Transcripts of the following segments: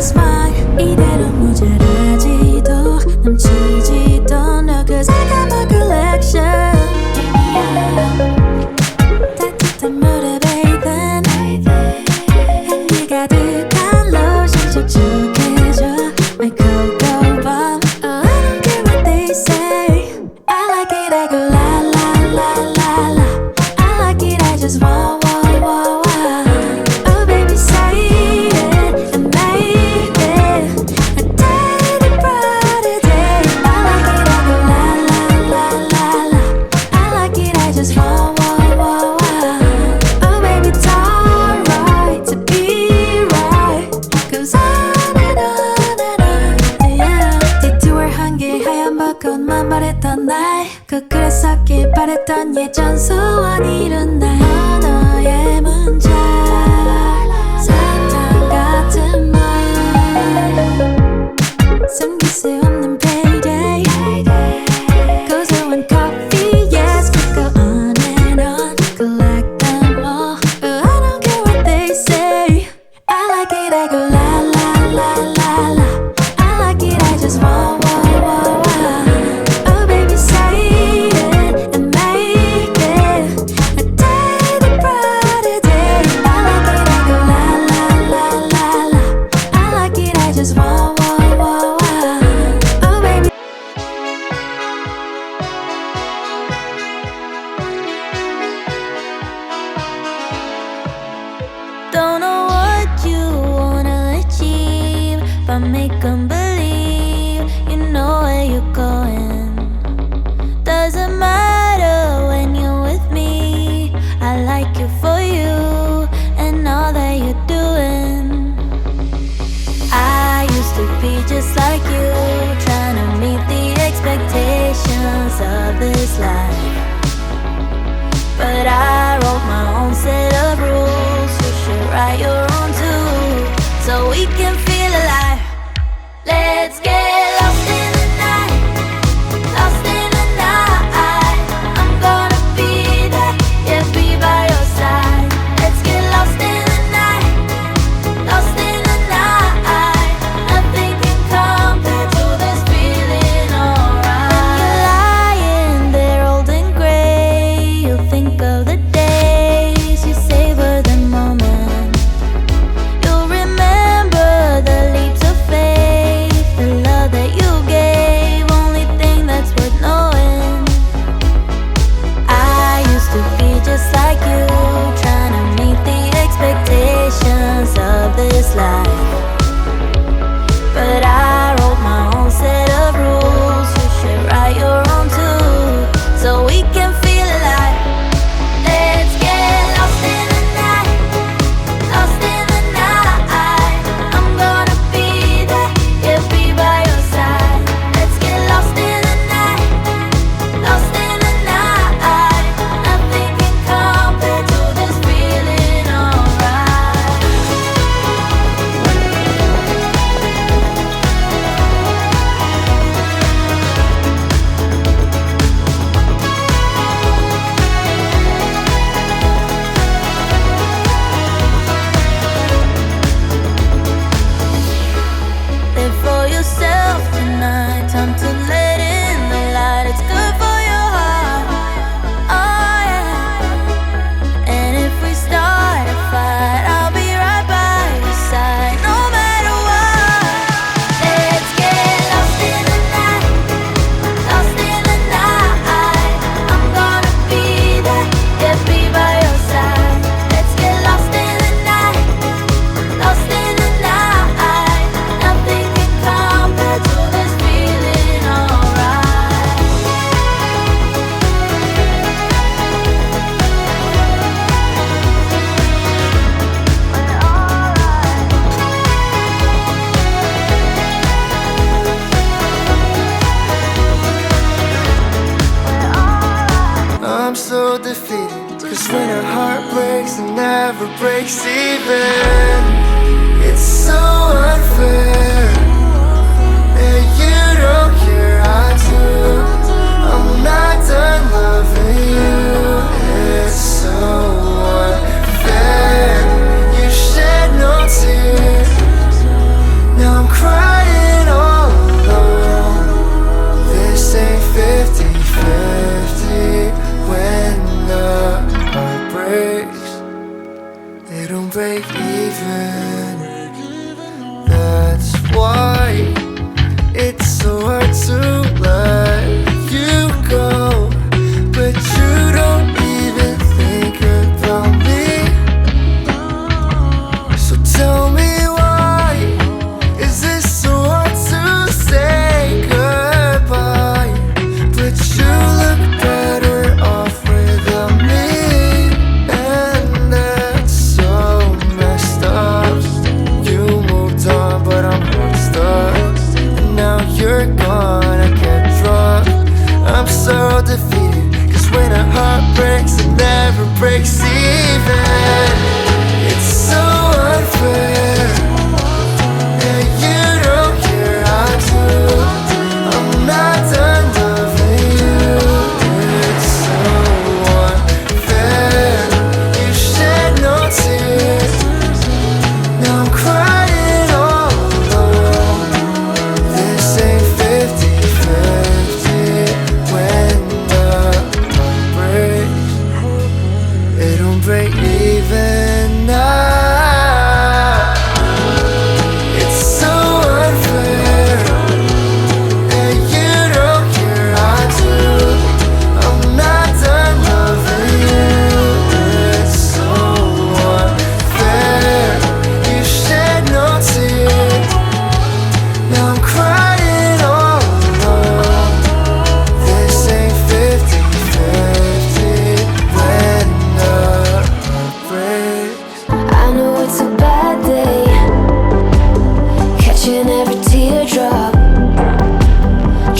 is mine. 이대로 모자라지도 넘치지도 않아. Cause I got my collection. 따뜻한 물에 bathe 향기 가득한 로션 촉촉해져 My cocoa bomb. Oh, I don't care what they say. I like it, I go la la la la la. I like it, I just want. Oh baby, say it and make it a day brighter day. I like it, I go la la la la la. I like it, I just want. Oh baby, it's alright to be right. Goes on and on, yeah. 뒤투얼한 게 하얀 벚꽃만 바랬던 날 꼭 그랬었길 바랬던 예전 소원이 이룬 날 언어의 문장 사탕 같은 말 숨길 수 없는 payday 고소한 coffee yes could go on and on collect them all. Oh, I don't care what they say. I like it, I go la la la la la. I like it, I just want. Oh baby, say it and make it a day brighter day. I like it, I go la la la la la. I like it, I just want. Oh baby. Don't know what you wanna achieve, but make 'em believe you know where you're going. Doesn't matter when you're with me. I like you for you and all that you're doing. I used to be just like you, trying to meet the expectations of this life. But I wrote my own set of rules. You should write your own too, so we can feel alive. Let's get lost in the night, lost in the night. I'm gonna be there, yeah, be by your side. Let's get lost in the night, lost in the night. Nothing can compare to this feeling, alright. When you're lying there old and gray, you'll think of the days you savor the moment. You'll remember the leaps of faith, the love that you gave, only thing that's worth knowing. I used to be just like you, trying to meet the expectations of this life. But I wrote my own set of rules. You should write your own too, so we can feel alive. Let's get lost in the night, lost in the night. I'm gonna be there, yeah, be by your side. Let's get lost in the night, lost in the night. Nothing can compare to this feeling, alright. Live for yourself tonight, time to let in the light. It's good for your heart, oh yeah. And if we start a fight, I'll be right by your side, no matter what. Let's get lost in the night, lost in the night. I'm gonna be there, yeah, be by your side. Let's get lost in the night, lost in the night. Nothing can compare to this feeling, alright. I'm so defeated, cause when our heart breaks, it never breaks even. It's so unfair, and you don't care, I do. I'm not done loving you. It's so unfair. You shed no tears, don't break even. That's why it's so hard to let you go. But you don't even think about me. So tell me, why is this so hard to say goodbye? But you look better off without me, and that's so messed up. You moved on, but I'm hard stuck, and now you're gone, I get drunk. I'm so defeated, 'cause when a heart breaks, it never breaks even. It's so unfair, and you don't care, I do. I'm not done loving you. It's so unfair. You shed no tears, now I'm crying all alone. This ain't 50-50. When the heart breaks, it don't break even now. It's so unfair, and you don't care, I do. I'm not done loving you. It's so unfair. You shed no tears, now I'm crying all alone. This ain't 50-50. When the heart breaks, I know it's a bad day, catching every teardrop.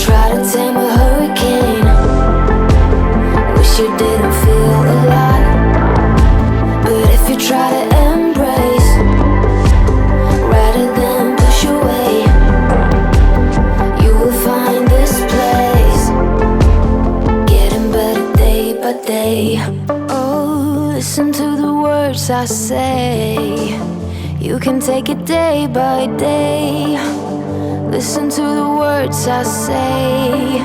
Try to tame a hurricane, wish you didn't feel alive. But if you try to embrace rather than push away, you will find this place getting better day by day. Oh, listen to the words I say. You can take it day by day. Listen to the words I say.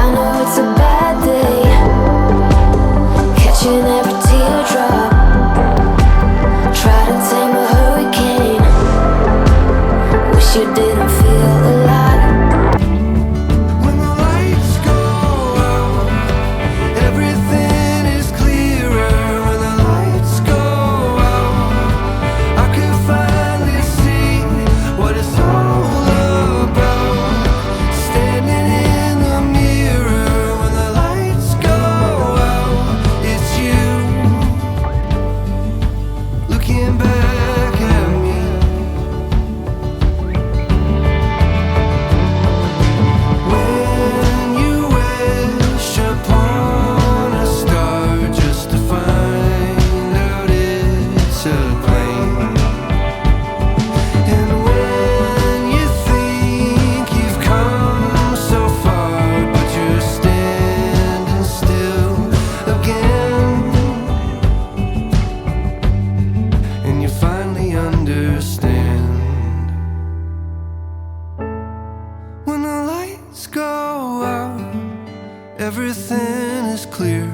I know it's a bad day, catching every teardrop. Try to tame a hurricane, wish you didn't feel alive. when the lights go out, everything is clearer. When the lights go out, I can finally see what it's all about. Standing in the mirror, when the lights go out, it's you looking back at me. When you wish upon a star just to find out it's a plane, and when you think you've come so far, but you're standing still again, and you finally understand. When the lights go out, everything is clear.